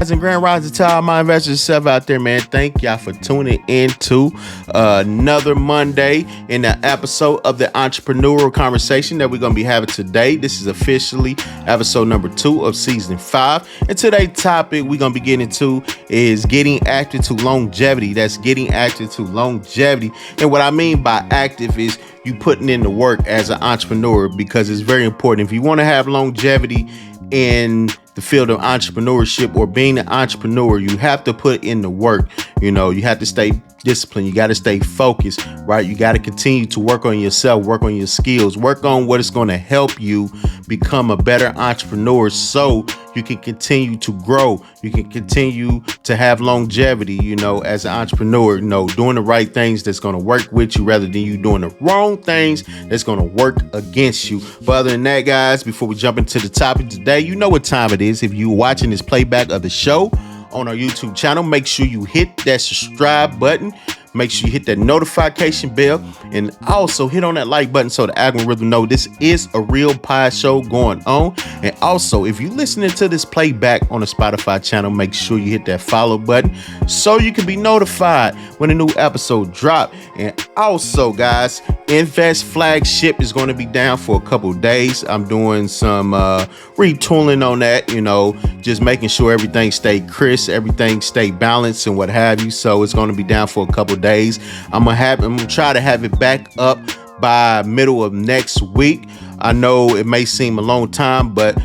And Grand Rising to all my investors yourself out there, man. Thank y'all for tuning in to another Monday in the episode of the Entrepreneurial Conversation that we're going to be having today. This is officially episode number 2 of season 5. And today's topic we're going to be getting into is getting active to longevity. That's getting active to longevity. And what I mean by active is you putting in the work as an entrepreneur, because it's very important. If you want to have longevity in the field of entrepreneurship or being an entrepreneur, you have to put in the work. You know, you have to stay disciplined. You got to stay focused, right? You got to continue to work on yourself, work on your skills, work on what is going to help you become a better entrepreneur so you can continue to grow. You can continue to have longevity, you know, as an entrepreneur, you know, doing the right things that's going to work with you rather than you doing the wrong things that's going to work against you. But other than that, guys, before we jump into the topic today, you know what time it is. If you're watching this playback of the show on our YouTube channel, make sure you hit that subscribe button. Make sure you hit that notification bell and also hit on that like button so the algorithm know this is a real pie show going on. And also, if you're listening to this playback on the Spotify channel, make sure you hit that follow button so you can be notified when a new episode drop. And also, guys, NVest flagship is going to be down for a couple of days. I'm doing some retooling on that, you know, just making sure everything stay crisp, everything stay balanced and what have you. So it's going to be down for a couple of days. I'm gonna try to have it back up by middle of next week. I know it may seem a long time, but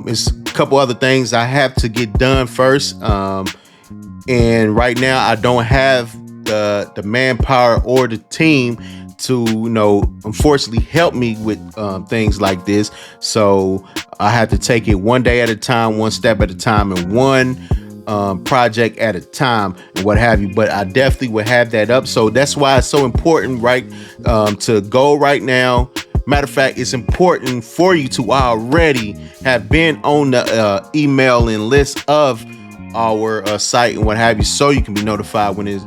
it's a couple other things I have to get done first. And right now I don't have the manpower or the team to, you know, unfortunately help me with things like this. So I have to take it one day at a time, one step at a time, and one project at a time and what have you. But I definitely would have that up. So that's why it's so important, right, to go right now. Matter of fact, it's important for you to already have been on the emailing list of our site and what have you, so you can be notified when his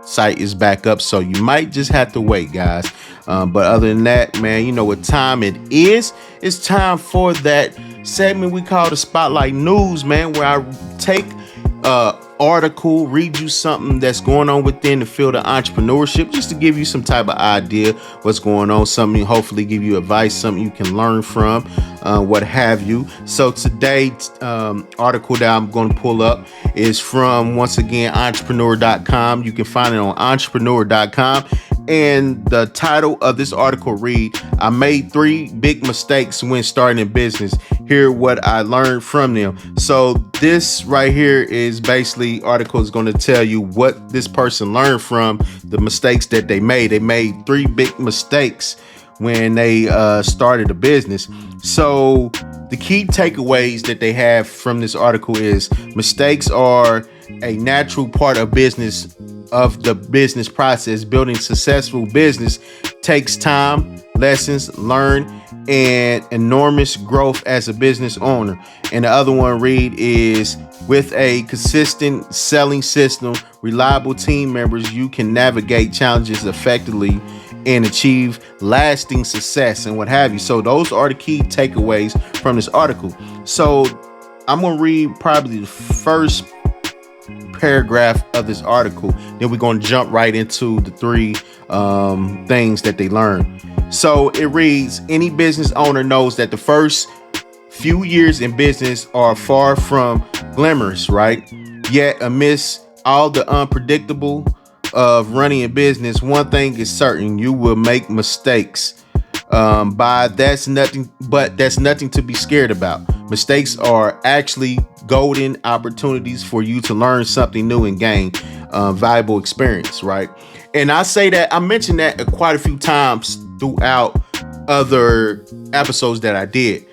site is back up. So you might just have to wait, guys. But other than that, man, you know what time it is. It's time for that segment we call the Spotlight News, man, where I take article, read you something that's going on within the field of entrepreneurship, just to give you some type of idea what's going on, something hopefully give you advice, something you can learn from, what have you. So today's article that I'm going to pull up is from, once again, entrepreneur.com. You can find it on entrepreneur.com. And the title of this article read, I made 3 big mistakes when starting a business. Hear what I learned from them. So this right here is basically, article is going to tell you what this person learned from the mistakes that they made. They made 3 big mistakes when they started a business. So the key takeaways that they have from this article is mistakes are a natural part of the business process. Building successful business takes time, lessons learned, and enormous growth as a business owner. And the other one read is, with a consistent selling system, reliable team members, you can navigate challenges effectively and achieve lasting success and what have you. So those are the key takeaways from this article. So I'm going to read probably the first paragraph of this article, then we're going to jump right into the 3 things that they learned. So it reads, any business owner knows that the first few years in business are far from glamorous, right? Yet amidst all the unpredictable of running a business, one thing is certain: you will make mistakes. That's nothing to be scared about. Mistakes are actually golden opportunities for you to learn something new and gain valuable experience, right? And I mentioned that quite a few times throughout other episodes that I did.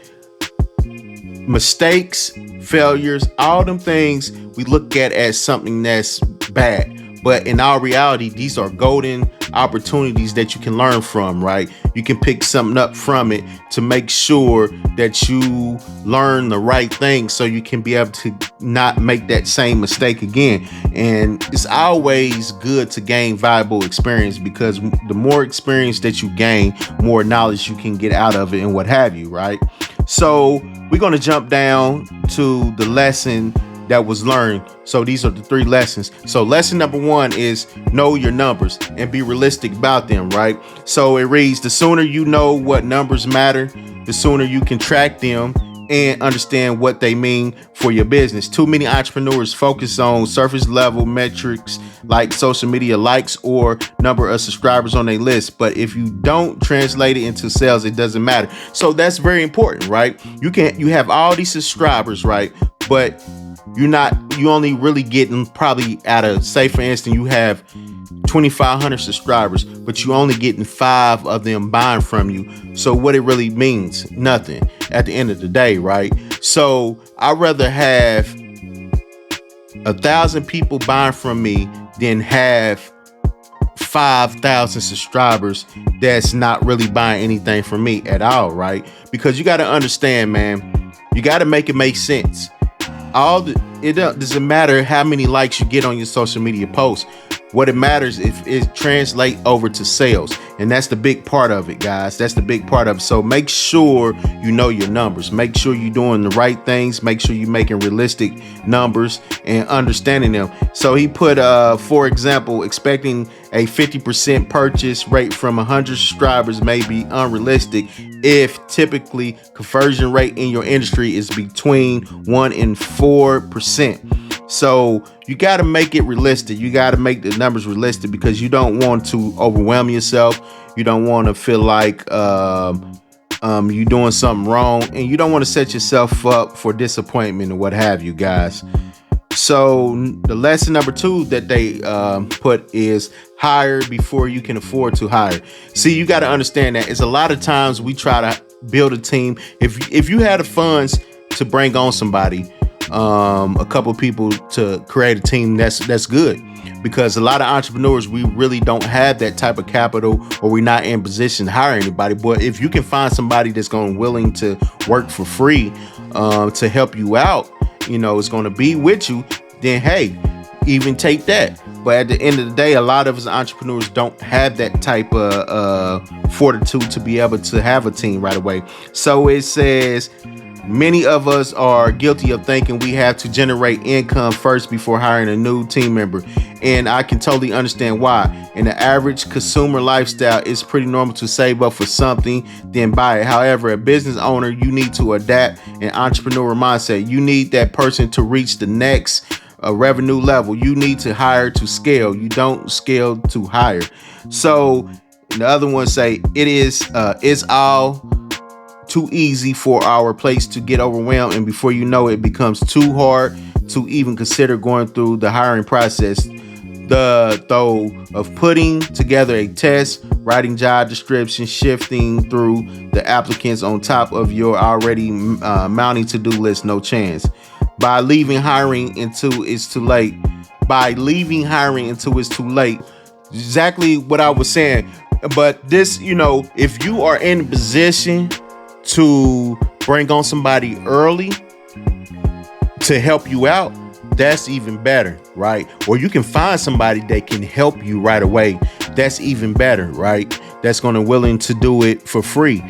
Mistakes, failures, all them things we look at as something that's bad. But in our reality, these are golden opportunities that you can learn from, right? You can pick something up from it to make sure that you learn the right thing so you can be able to not make that same mistake again. And it's always good to gain valuable experience, because the more experience that you gain, more knowledge you can get out of it and what have you, right? So we're going to jump down to the lesson that was learned. So these are the 3 lessons. So lesson number 1 is know your numbers and be realistic about them, right? So it reads, the sooner you know what numbers matter, the sooner you can track them and understand what they mean for your business. Too many entrepreneurs focus on surface level metrics like social media likes or number of subscribers on a list. But if you don't translate it into sales, it doesn't matter. So that's very important, right? You have all these subscribers, right? But you only really getting probably out of, say for instance, you have 2,500 subscribers, but you only getting 5 of them buying from you. So what it really means, nothing at the end of the day, right? So I'd rather have 1,000 people buying from me than have 5,000 subscribers that's not really buying anything from me at all, right? Because you got to understand, man, you got to make it make sense. It doesn't matter how many likes you get on your social media posts. What it matters if it translate over to sales. And that's the big part of it, guys. That's the big part of it. So make sure you know your numbers. Make sure you're doing the right things. Make sure you're making realistic numbers and understanding them. So he put, for example, expecting a 50% purchase rate from 100 subscribers may be unrealistic if typically conversion rate in your industry is between 1 and 4%. So you got to make it realistic. You got to make the numbers realistic because you don't want to overwhelm yourself. You don't want to feel like you're doing something wrong, and you don't want to set yourself up for disappointment or what have you, guys. So the lesson number 2 that they put is hire before you can afford to hire. See, you got to understand that it's a lot of times we try to build a team. If you had the funds to bring on somebody, a couple people to create a team, that's good, because a lot of entrepreneurs, we really don't have that type of capital, or we're not in position to hire anybody. But if you can find somebody that's willing to work for free to help you out, it's going to be with you, then hey, even take that. But at the end of the day, a lot of us entrepreneurs don't have that type of fortitude to be able to have a team right away. So it says, many of us are guilty of thinking we have to generate income first before hiring a new team member. And I can totally understand why. In the average consumer lifestyle, it's pretty normal to save up for something, then buy it. However, a business owner, you need to adapt an entrepreneurial mindset. You need that person to reach the next revenue level. You need to hire to scale. You don't scale to hire. So the other one say it's all too easy for our plates to get overwhelmed, and before you know it becomes too hard to even consider going through the hiring process. The though of putting together a test, writing job description, shifting through the applicants on top of your already mounting to-do list, no chance. By leaving hiring until it's too late. Exactly what I was saying. But this, if you are in a position to bring on somebody early to help you out, that's even better, right? Or you can find somebody that can help you right away. That's even better, right? That's going to willing to do it for free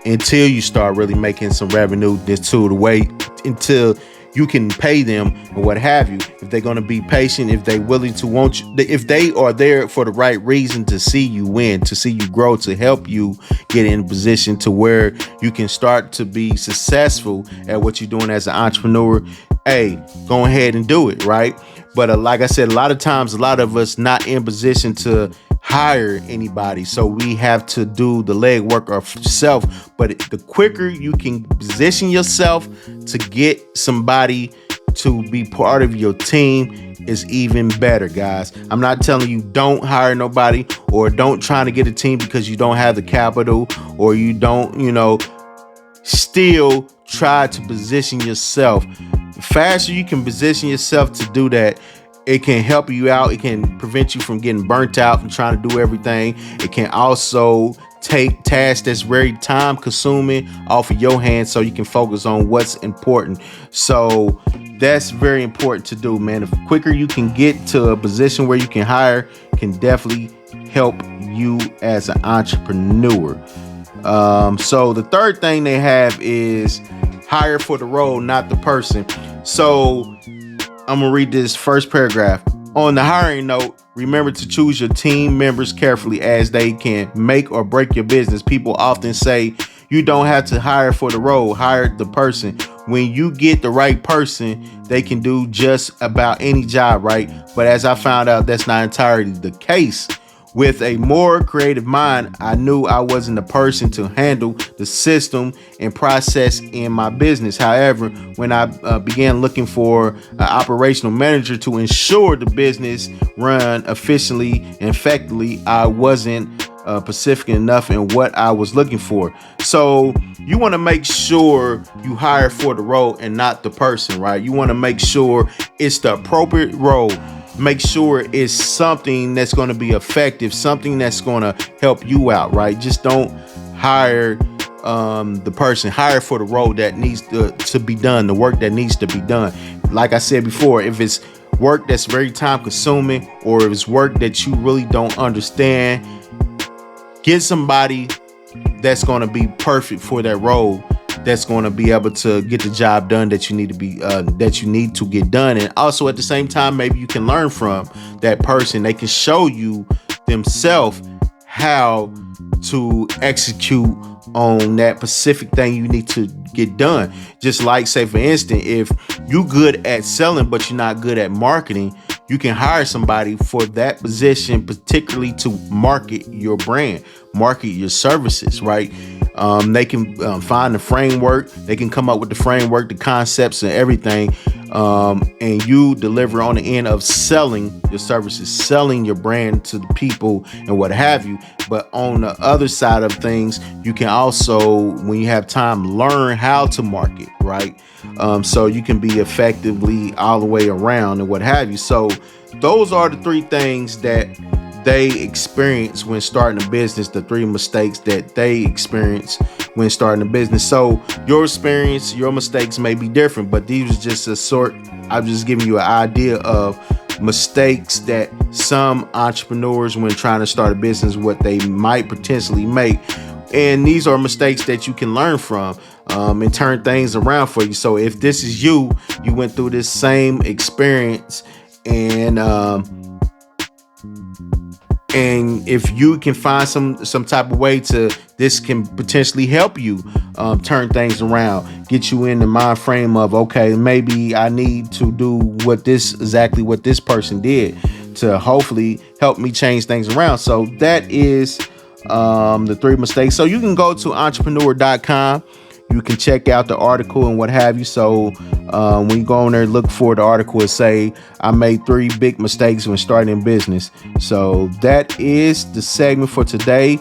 until you start really making some revenue. This to the wait until you can pay them or what have you. If they're going to be patient, if they willing to want you, if they are there for the right reason to see you win, to see you grow, to help you get in a position to where you can start to be successful at what you're doing as an entrepreneur, hey, go ahead and do it, right? But like I said, a lot of times, a lot of us not in position to hire anybody, so we have to do the legwork ourselves. But the quicker you can position yourself to get somebody to be part of your team is even better, guys. I'm not telling you don't hire nobody or don't try to get a team because you don't have the capital or you don't, still try to position yourself. The faster you can position yourself to do that, it can help you out. It can prevent you from getting burnt out and trying to do everything. It can also take tasks that's very time consuming off of your hands so you can focus on what's important. So that's very important to do, man. The quicker you can get to a position where you can hire, can definitely help you as an entrepreneur. So the third thing they have is hire for the role, not the person. So I'm going to read this first paragraph. On the hiring note, remember to choose your team members carefully as they can make or break your business. People often say you don't have to hire for the role, hire the person. When you get the right person, they can do just about any job, right? But as I found out, that's not entirely the case. With a more creative mind, I knew I wasn't the person to handle the system and process in my business. However, when I began looking for an operational manager to ensure the business run efficiently and effectively, I wasn't specific enough in what I was looking for. So you want to make sure you hire for the role and not the person, right? You want to make sure it's the appropriate role. Make sure it's something that's going to be effective, something that's going to help you out, right? Just don't hire the person. Hire for the role that needs to be done, the work that needs to be done. Like I said before, if it's work that's very time consuming or if it's work that you really don't understand, get somebody that's going to be perfect for that role, that's going to be able to get the job done that you need to get done. And also at the same time, maybe you can learn from that person. They can show you themselves how to execute on that specific thing you need to get done. Just like, say for instance, if you're good at selling but you're not good at marketing, you can hire somebody for that position, particularly to market your brand, market your services, right? They can find the framework. They can come up with the framework, the concepts and everything. And you deliver on the end of selling your services, selling your brand to the people and what have you. But on the other side of things, you can also, when you have time, learn how to market, right? So you can be effectively all the way around and what have you. So those are the three things that they experience when starting a business, the three mistakes that they experience when starting a business. So your experience, your mistakes may be different, but these are just I'm just giving you an idea of mistakes that some entrepreneurs, when trying to start a business, what they might potentially make. And these are mistakes that you can learn from and turn things around for you. So if this is you went through this same experience, and if you can find some type of way this can potentially help you turn things around, get you in the mind frame of, okay, maybe I need to do exactly what this person did to hopefully help me change things around. So that is the three mistakes. So you can go to entrepreneur.com. You can check out the article and what have you. So when you go on there, look for the article and say, I made 3 big mistakes when starting business. So that is the segment for today.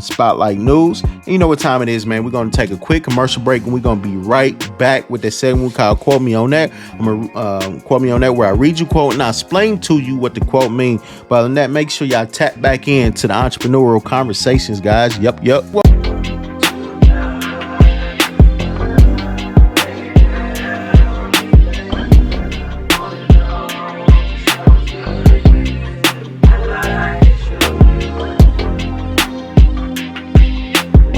Spotlight News. And you know what time it is, man. We're going to take a quick commercial break and we're going to be right back with that segment we call Quote Me on That. I'm going to quote me on that, where I read you quote and I explain to you what the quote means. But other than that, make sure y'all tap back into the entrepreneurial conversations, guys. Yep.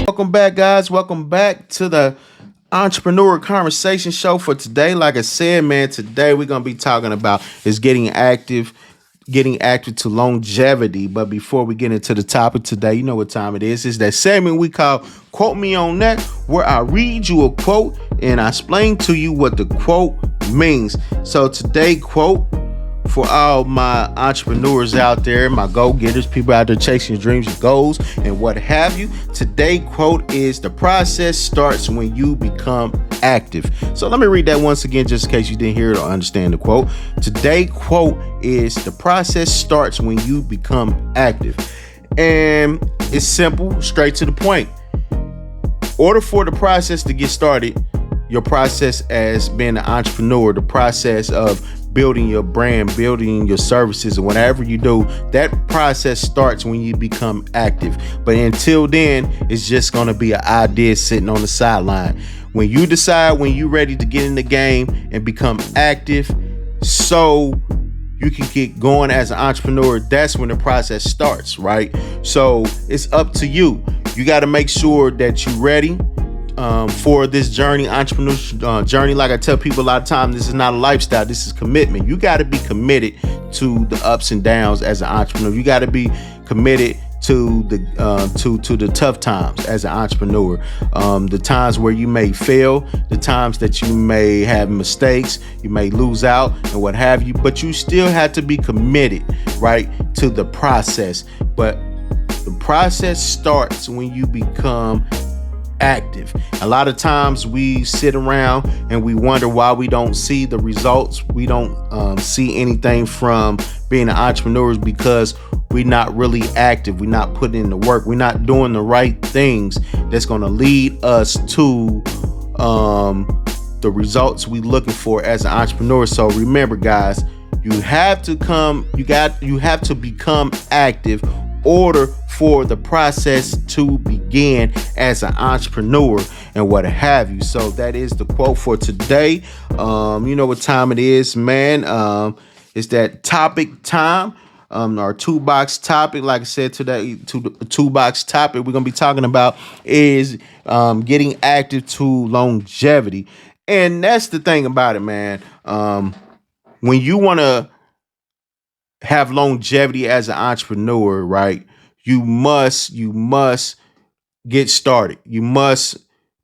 Welcome back, guys. Welcome back to the Entrepreneur Conversation Show for today. Like I said, man, today we're going to be talking about is getting active to longevity. But before we get into the topic today, you know what time it is. It's that segment we call Quote Me on That, where I read you a quote and I explain to you what the quote means. So today quote, for all my entrepreneurs out there, my go-getters, people out there chasing dreams and goals and what have you. Today quote is, the process starts when you become active. So let me read that once again, just in case you didn't hear it or understand the quote. Today quote is, the process starts when you become active. And it's simple, straight to the point. In order for the process to get started, your process as being an entrepreneur, the process of building your brand, building your services, and whatever you do, that process starts when you become active. But until then, it's just going to be an idea sitting on the sideline. When you decide, when you're ready to get in the game and become active, so you can get going as an entrepreneur, that's when the process starts, right? So it's up to you. You got to make sure that you're ready. for this journey, entrepreneurship journey. Like I tell people a lot of times, this is not a lifestyle. This is commitment. You got to be committed to the ups and downs as an entrepreneur. You got to be committed to the tough times as an entrepreneur, the times where you may fail, the times that you may have mistakes, you may lose out and what have you, but you still have to be committed, right, to the process. But the process starts when you become active. A lot of times we sit around and we wonder why we don't see the results. We don't see anything from being an entrepreneur because we're not really active. We're not putting in the work. We're not doing the right things that's going to lead us to the results we're looking for as an entrepreneur. So remember, guys, you have to become active order for the process to begin as an entrepreneur and what have you. So that is the quote for today. You know what time it is, man. It's that topic time. Our toolbox topic, like I said today, the toolbox topic we're gonna be talking about is getting active to longevity. And that's the thing about it, man. When you want to have longevity as an entrepreneur, right? You must get started. You must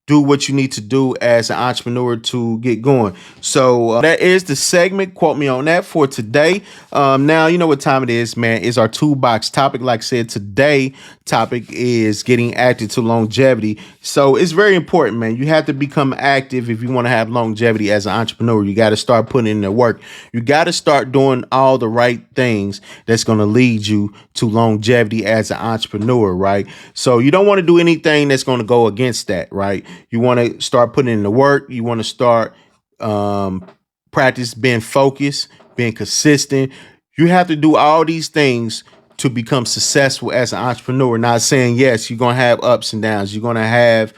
do what you need to do as an entrepreneur to get going. So that is the segment. Quote me on that for today. Now, you know what time it is, man. It's our toolbox topic. Like I said, today topic is getting active to longevity. So it's very important, man. You have to become active if you want to have longevity as an entrepreneur. You got to start putting in the work. You got to start doing all the right things that's going to lead you to longevity as an entrepreneur, right? So you don't want to do anything that's going to go against that, right? You want to start putting in the work. You want to start practice being focused, being consistent. You have to do all these things to become successful as an entrepreneur. Not saying, yes, you're going to have ups and downs. You're going to have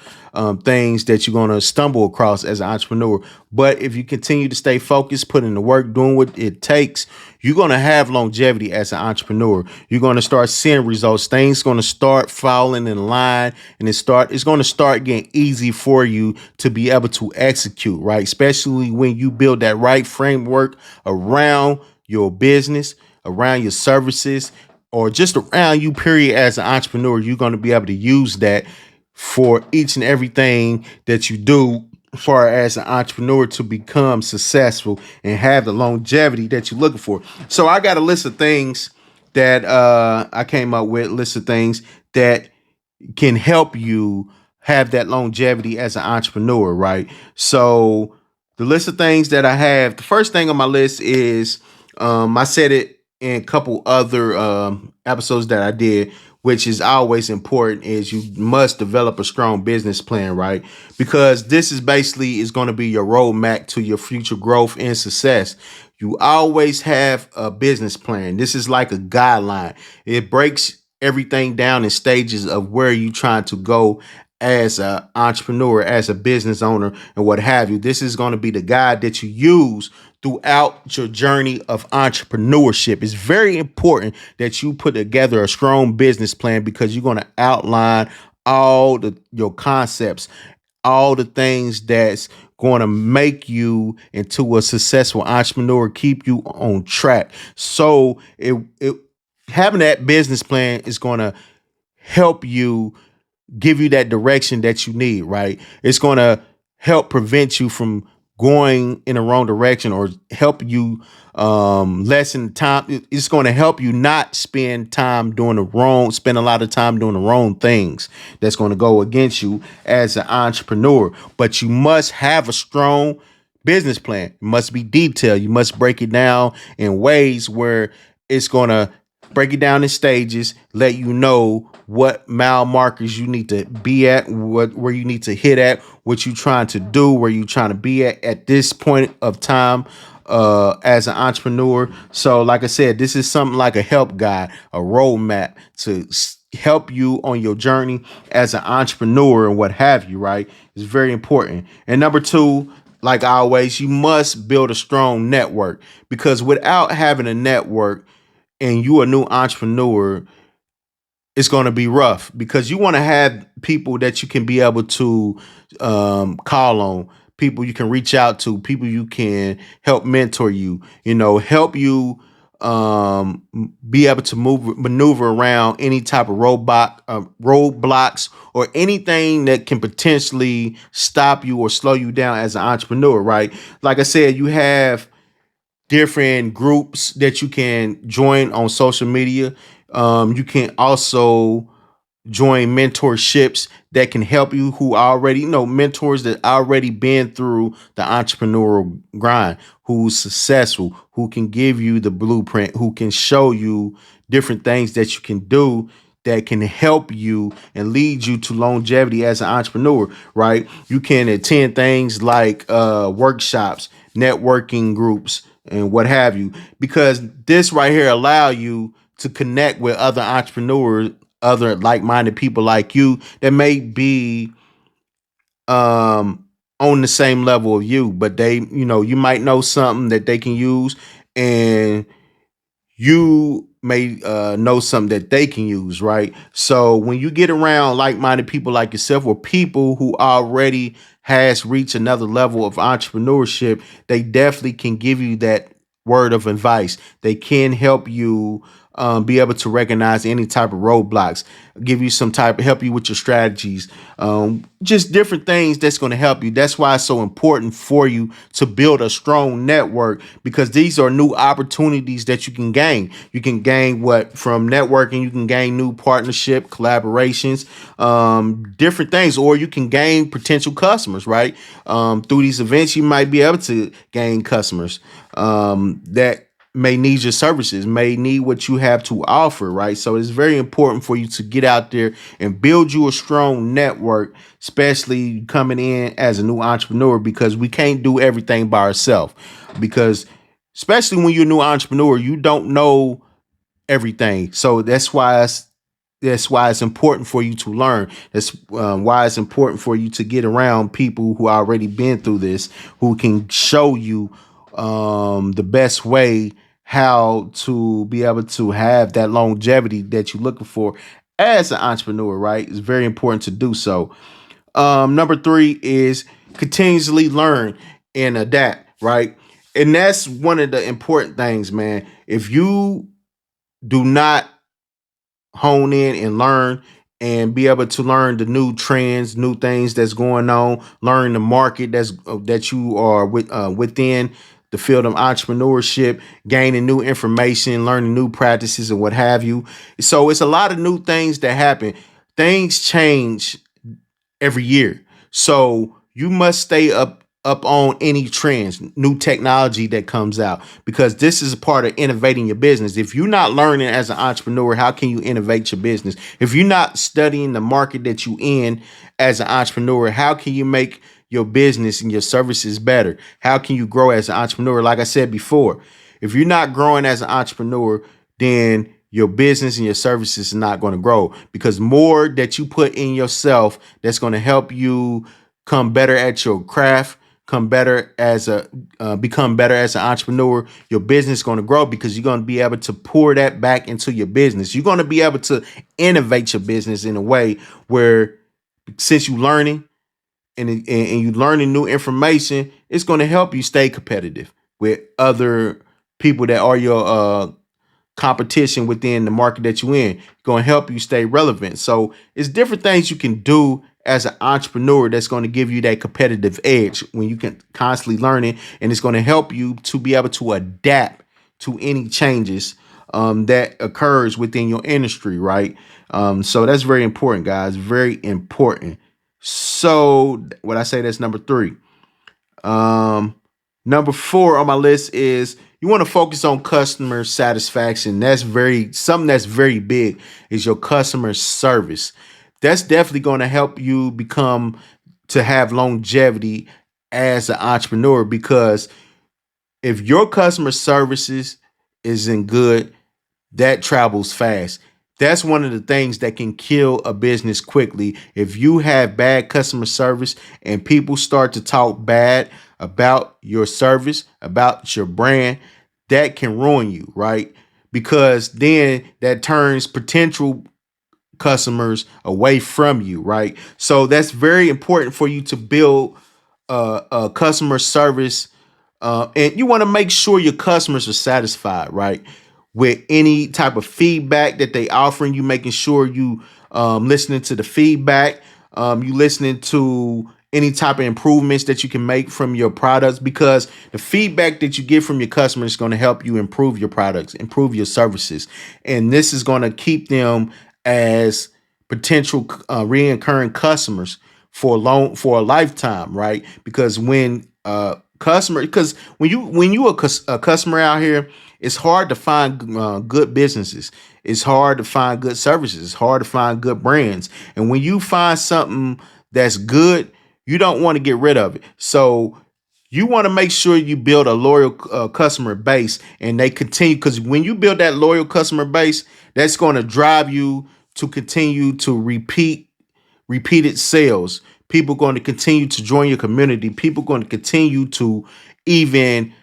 things that you're going to stumble across as an entrepreneur. But if you continue to stay focused, put in the work, doing what it takes, you're going to have longevity as an entrepreneur. You're going to start seeing results. Things going to start falling in line, and it's going to start getting easy for you to be able to execute, right? Especially when you build that right framework around your business, around your services, or just around you, period, as an entrepreneur. You're going to be able to use that for each and everything that you do far as an entrepreneur to become successful and have the longevity that you're looking for. So I got a list of things that I came up with, list of things that can help you have that longevity as an entrepreneur, right? So the list of things that I have, the first thing on my list is, I said it in a couple other episodes that I did, which is always important, is you must develop a strong business plan, right? Because this is going to be your roadmap to your future growth and success. You always have a business plan. This is like a guideline. It breaks everything down in stages of where you're trying to go as an entrepreneur, as a business owner, and what have you. This is going to be the guide that you use throughout your journey of entrepreneurship. It's very important that you put together a strong business plan because you're going to outline all your concepts, all the things that's going to make you into a successful entrepreneur, keep you on track. So it having that business plan is going to help you, give you that direction that you need, right? It's going to help prevent you from going in the wrong direction, or help you lessen time. It's going to help you not spend a lot of time doing the wrong things that's going to go against you as an entrepreneur. But you must have a strong business plan. It must be detailed. You must break it down in ways where it's going to break it down in stages, let you know what mile markers you need to be at, where you need to hit at, what you're trying to do, where you're trying to be at this point of time as an entrepreneur. So like I said, this is something like a help guide, a roadmap to help you on your journey as an entrepreneur and what have you, right? It's very important. And number two, like always, you must build a strong network, because without having a network and you a new entrepreneur, it's going to be rough because you want to have people that you can be able to call on, people you can reach out to, people you can help mentor you, help you be able to maneuver around any type of roadblocks or anything that can potentially stop you or slow you down as an entrepreneur, right? Like I said, you have different groups that you can join on social media. You can also join mentorships that can help you, who already mentors that already been through the entrepreneurial grind, who's successful, who can give you the blueprint, who can show you different things that you can do that can help you and lead you to longevity as an entrepreneur, right? You can attend things like workshops, networking groups, and what have you, because this right here allow you to connect with other entrepreneurs, other like-minded people like you that may be on the same level of you, but they, you might know something that they can use, and you may know something that they can use, right? So when you get around like-minded people like yourself, or people who already has reached another level of entrepreneurship, they definitely can give you that word of advice. They can help you be able to recognize any type of roadblocks, give you some type, help you with your strategies, just different things that's going to help you. That's why it's so important for you to build a strong network, because these are new opportunities that you can gain. You can gain what from networking, you can gain new partnership, collaborations, different things, or you can gain potential customers, right? Through these events, you might be able to gain customers that may need your services, may need what you have to offer, right? So it's very important for you to get out there and build you a strong network, especially coming in as a new entrepreneur, because we can't do everything by ourselves. Because especially when you're a new entrepreneur, you don't know everything. So that's why it's important for you to learn. That's why it's important for you to get around people who already been through this, who can show you the best way how to be able to have that longevity that you're looking for as an entrepreneur, right? It's very important to do so. Number three is continuously learn and adapt, right? And that's one of the important things, man. If you do not hone in and learn and be able to learn the new trends, new things that's going on, learn the market that you are within the field of entrepreneurship, gaining new information, learning new practices and what have you. So it's a lot of new things that happen. Things change every year. So you must stay up on any trends, new technology that comes out, because this is a part of innovating your business. If you're not learning as an entrepreneur, how can you innovate your business? If you're not studying the market that you in as an entrepreneur, how can you make your business and your services better? How can you grow as an entrepreneur? Like I said before, if you're not growing as an entrepreneur, then your business and your services is not going to grow, because more that you put in yourself, that's going to help you come better at your craft, come better as a become better as an entrepreneur. Your business is going to grow because you're going to be able to pour that back into your business. You're going to be able to innovate your business in a way where, since you're learning and you learning new information, it's going to help you stay competitive with other people that are your competition within the market that you're in. Going to help you stay relevant. So it's different things you can do as an entrepreneur that's going to give you that competitive edge when you can constantly learn it, and it's going to help you to be able to adapt to any changes that occurs within your industry, right? So that's very important, guys. Very important. So what I say, that's number three. Um, Number four on my list is you want to focus on customer satisfaction. That's very big, is your customer service. That's definitely going to help you become to have longevity as an entrepreneur, because if your customer services isn't good, that travels fast. That's one of the things that can kill a business quickly. If you have bad customer service and people start to talk bad about your service, about your brand, that can ruin you, right? Because then that turns potential customers away from you, right? So that's very important for you to build a customer service, and you want to make sure your customers are satisfied, right? With any type of feedback that they offering you, making sure you listening to the feedback, you listening to any type of improvements that you can make from your products, because the feedback that you get from your customers is going to help you improve your products, improve your services, and this is going to keep them as potential reoccurring customers for a lifetime, right? Because when because when you a customer out here, it's hard to find good businesses. It's hard to find good services. It's hard to find good brands. And when you find something that's good, you don't want to get rid of it. So you want to make sure you build a loyal customer base, and they continue, because when you build that loyal customer base, that's going to drive you to continue to repeated sales. People going to continue to join your community. People going to continue to even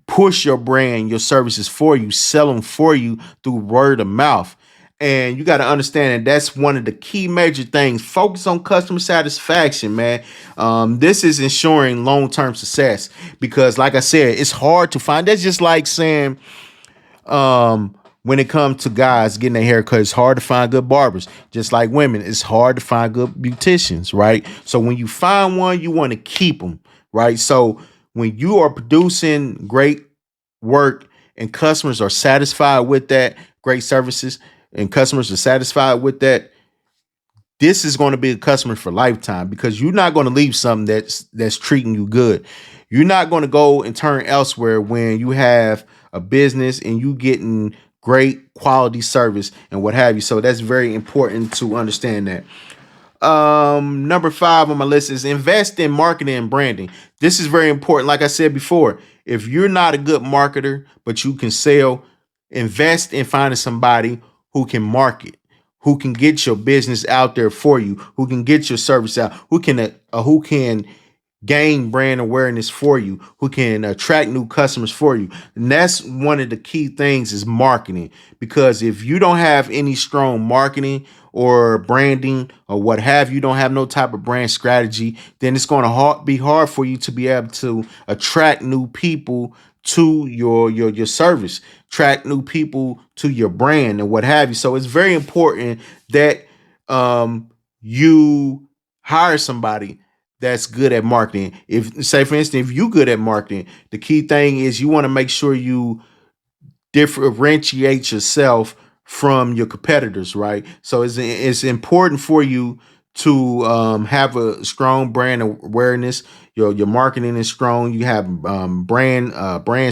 push your brand, your services for you, sell them for you through word of mouth. And you got to understand that that's one of the key major things. Focus on customer satisfaction, man. This is ensuring long-term success, because, like I said, it's hard to find. That's just like saying, when it comes to guys getting their hair cut, it's hard to find good barbers. Just like women, it's hard to find good beauticians, right? So when you find one, you want to keep them, right? So when you are producing great work and customers are satisfied with that, great services, and customers are satisfied with that, this is going to be a customer for lifetime, because you're not going to leave something that's treating you good. You're not going to go and turn elsewhere when you have a business and you getting great quality service and what have you. So that's very important to understand that. Number 5 on my list is invest in marketing and branding. This is very important. Like I said before, if you're not a good marketer but you can sell, invest in finding somebody who can market, who can get your business out there for you, who can get your service out, who can gain brand awareness for you, who can attract new customers for you. And that's one of the key things, is marketing. Because if you don't have any strong marketing or branding or what have you, don't have no type of brand strategy, then it's going to be hard for you to be able to attract new people to your service, attract new people to your brand and what have you. So it's very important that you hire somebody that's good at marketing. If, say for instance, if you good at marketing, the key thing is you want to make sure you differentiate yourself from your competitors, right? So it's important for you to have a strong brand awareness. Your marketing is strong. You have brand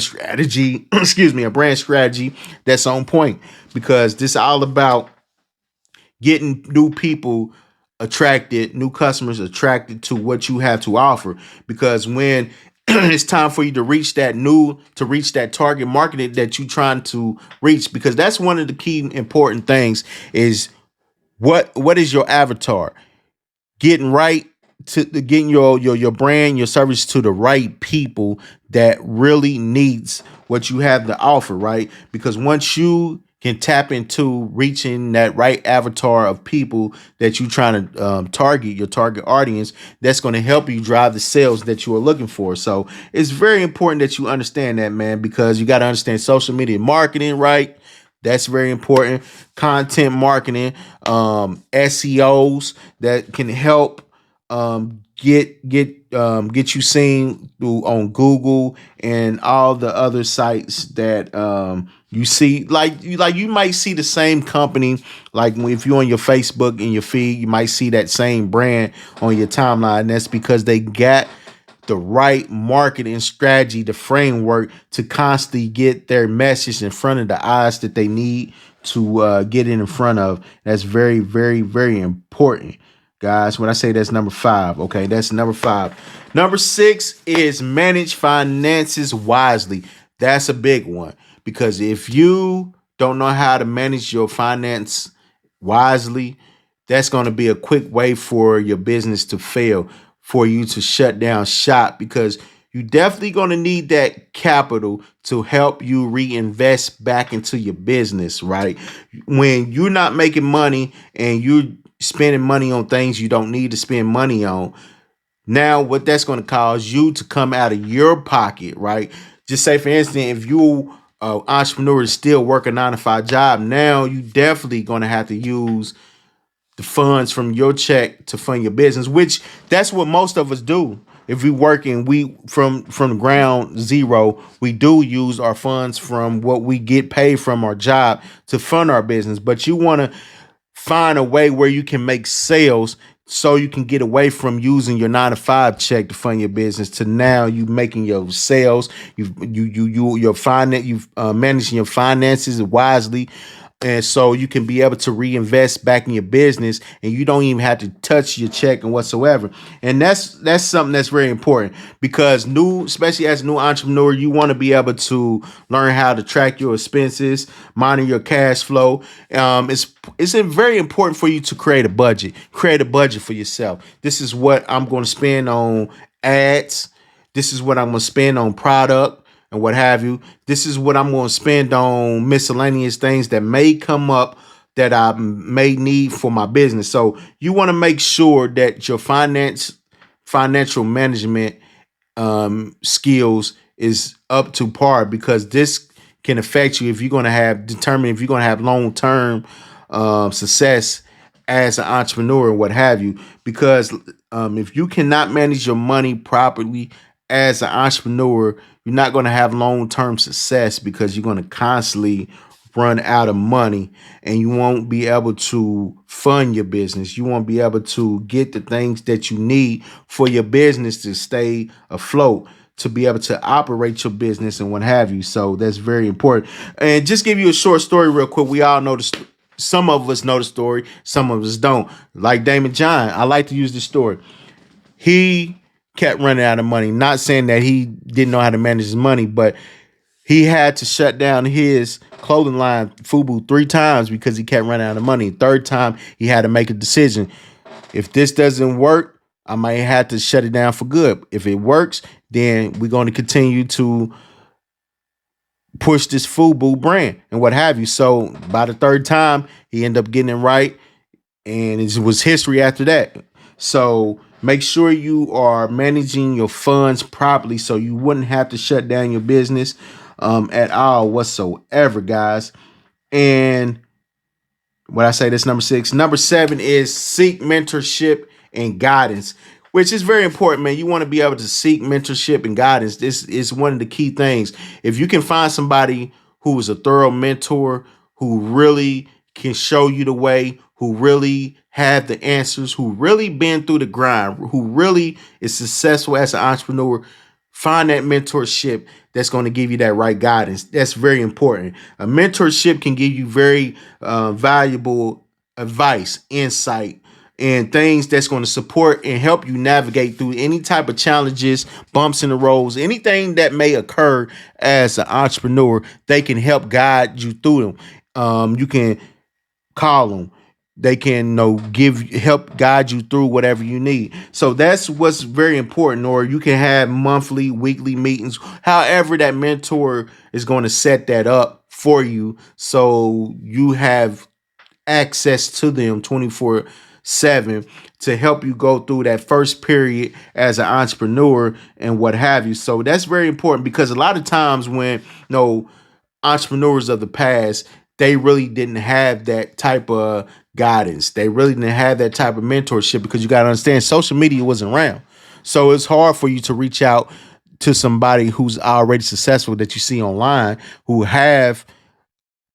strategy. Excuse me, a brand strategy that's on point, because this is all about getting new people attracted, new customers attracted to what you have to offer. Because when it's time for you to reach that target market that you're trying to reach, because that's one of the key important things, is what is your avatar? Getting right to getting your brand, your service to the right people that really needs what you have to offer, right? Because once you can tap into reaching that right avatar of people that you're trying to target, your target audience, that's going to help you drive the sales that you are looking for. So it's very important that you understand that, man, because you got to understand social media marketing, right? That's very important. Content marketing, SEOs that can help get you seen through on Google and all the other sites that you see. Like you might see the same company, like if you're on your Facebook in your feed, you might see that same brand on your timeline. And that's because they got the right marketing strategy, the framework to constantly get their message in front of the eyes that they need to get in front of. That's very, very, very important, guys. When I say that's number 5, okay, that's number 5. Number 6 is manage finances wisely. That's a big one, because if you don't know how to manage your finance wisely, that's going to be a quick way for your business to fail, for you to shut down shop, because you definitely going to need that capital to help you reinvest back into your business, right? When you're not making money and you're spending money on things you don't need to spend money on, now what that's going to cause you to come out of your pocket, right? Just say, for instance, if you entrepreneur is still working 9 to 5 job, now you definitely going to have to use the funds from your check to fund your business, which that's what most of us do. If we working, we from the ground zero, we do use our funds from what we get paid from our job to fund our business. But you want to find a way where you can make sales so you can get away from using your 9 to 5 check to fund your business to now you making your sales, your finance, you managing your finances wisely, and so you can be able to reinvest back in your business and you don't even have to touch your check and whatsoever. And that's something that's very important because especially as a new entrepreneur, you want to be able to learn how to track your expenses, monitor your cash flow. It's very important for you to create a budget for yourself. This is what I'm going to spend on ads. This is what I'm going to spend on product and what have you. This is what I'm going to spend on miscellaneous things that may come up that I may need for my business. So you want to make sure that your financial management skills is up to par, because this can affect you if you're going to determine if you're going to have long-term success as an entrepreneur and what have you. Because if you cannot manage your money properly as an entrepreneur, you're not going to have long-term success because you're going to constantly run out of money and you won't be able to fund your business. You won't be able to get the things that you need for your business to stay afloat, to be able to operate your business and what have you. So that's very important. And just give you a short story real quick. We all know some of us know the story, some of us don't. Like Damon John, I like to use this story. He kept running out of money. Not saying that he didn't know how to manage his money, but he had to shut down his clothing line, FUBU, 3 times because he kept running out of money. Third time, he had to make a decision. If this doesn't work, I might have to shut it down for good. If it works, then we're going to continue to push this FUBU brand and what have you. So by the third time, he ended up getting it right, and it was history after that. So make sure you are managing your funds properly so you wouldn't have to shut down your business at all whatsoever, guys. And what I say, that's number 6. Number 7 is seek mentorship and guidance, which is very important, man. You want to be able to seek mentorship and guidance. This is one of the key things. If you can find somebody who is a thorough mentor, who really can show you the way, who really have the answers, who really been through the grind, who really is successful as an entrepreneur, find that mentorship that's going to give you that right guidance. That's very important. A mentorship can give you very valuable advice, insight, and things that's going to support and help you navigate through any type of challenges, bumps in the roads, anything that may occur as an entrepreneur. They can help guide you through them. You can call them. They can help guide you through whatever you need. So that's what's very important. Or you can have monthly, weekly meetings. However, that mentor is going to set that up for you, so you have access to them 24/7 to help you go through that first period as an entrepreneur and what have you. So that's very important, because a lot of times when entrepreneurs of the past, they really didn't have that type of guidance. They really didn't have that type of mentorship, because you got to understand, social media wasn't around. So it's hard for you to reach out to somebody who's already successful that you see online, who have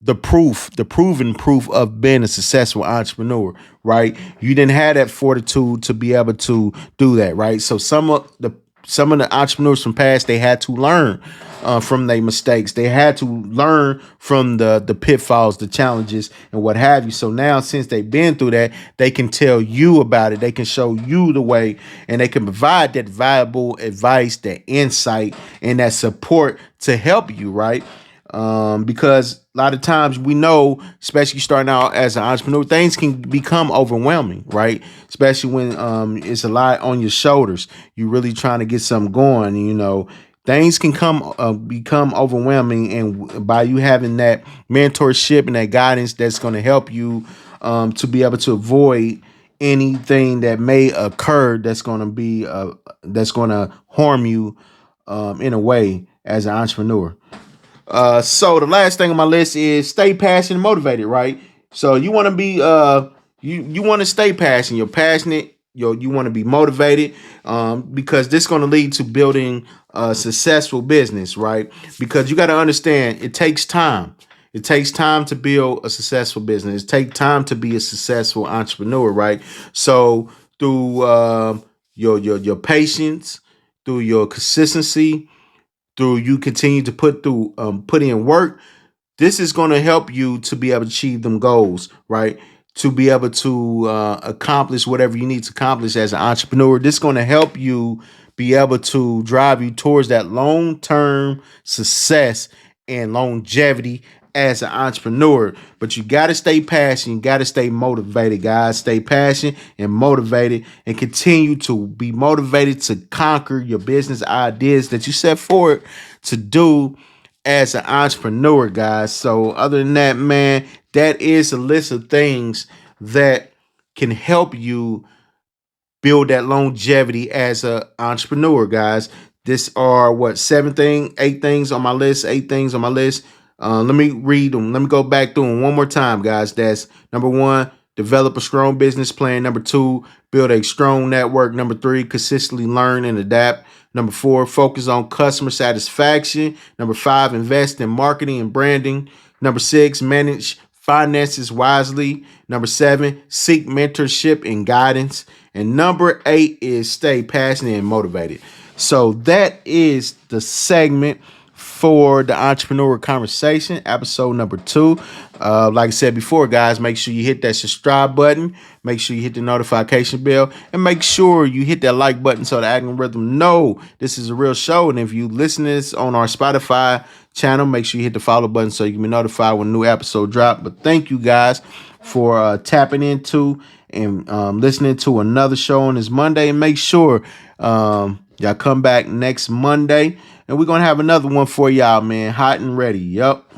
the proven proof of being a successful entrepreneur, right? You didn't have that fortitude to be able to do that, right? So some of the entrepreneurs from past, they had to learn from their mistakes. They had to learn from the pitfalls, the challenges, and what have you. So now, since they've been through that, they can tell you about it. They can show you the way, and they can provide that valuable advice, that insight, and that support to help you, right? Because a lot of times we know, especially starting out as an entrepreneur, things can become overwhelming, right? Especially when it's a lot on your shoulders. You're really trying to get something going, things can become overwhelming, and by you having that mentorship and that guidance, that's going to help you to be able to avoid anything that may occur that's going to harm you in a way as an entrepreneur. So the last thing on my list is stay passionate and motivated, right? So you want to be you want to stay passionate. You're passionate. You want to be motivated because this is going to lead to building a successful business, right? Because you got to understand it takes time. It takes time to build a successful business. It takes time to be a successful entrepreneur, right? So through your patience, through your consistency, through you continue to put in work, this is going to help you to be able to achieve them goals, right? To be able to accomplish whatever you need to accomplish as an entrepreneur. This is going to help you be able to drive you towards that long-term success and longevity as an entrepreneur. But you got to stay passionate. You got to stay motivated, guys. Stay passionate and motivated and continue to be motivated to conquer your business ideas that you set forward to do as an entrepreneur, guys. So other than that, man, that is a list of things that can help you build that longevity as an entrepreneur, guys. This are what 8 things on my list, 8 things on my list. Let me read them. Let me go back through them one more time, guys. That's number 1, develop a strong business plan. Number 2, build a strong network. Number 3, consistently learn and adapt. Number 4, focus on customer satisfaction. Number 5, invest in marketing and branding. Number 6, manage finances wisely. Number 7, seek mentorship and guidance. And number 8 is stay passionate and motivated. So that is the segment for the entrepreneur conversation, episode number 2. Like I said before, guys, make sure you hit that subscribe button, make sure you hit the notification bell, and make sure you hit that like button so the algorithm know this is a real show. And if you listen to this on our Spotify channel, make sure you hit the follow button so you can be notified when a new episode drop. But thank you guys for tapping into and listening to another show on this Monday. And make sure y'all come back next Monday, and we're going to have another one for y'all, man. Hot and ready. Yup.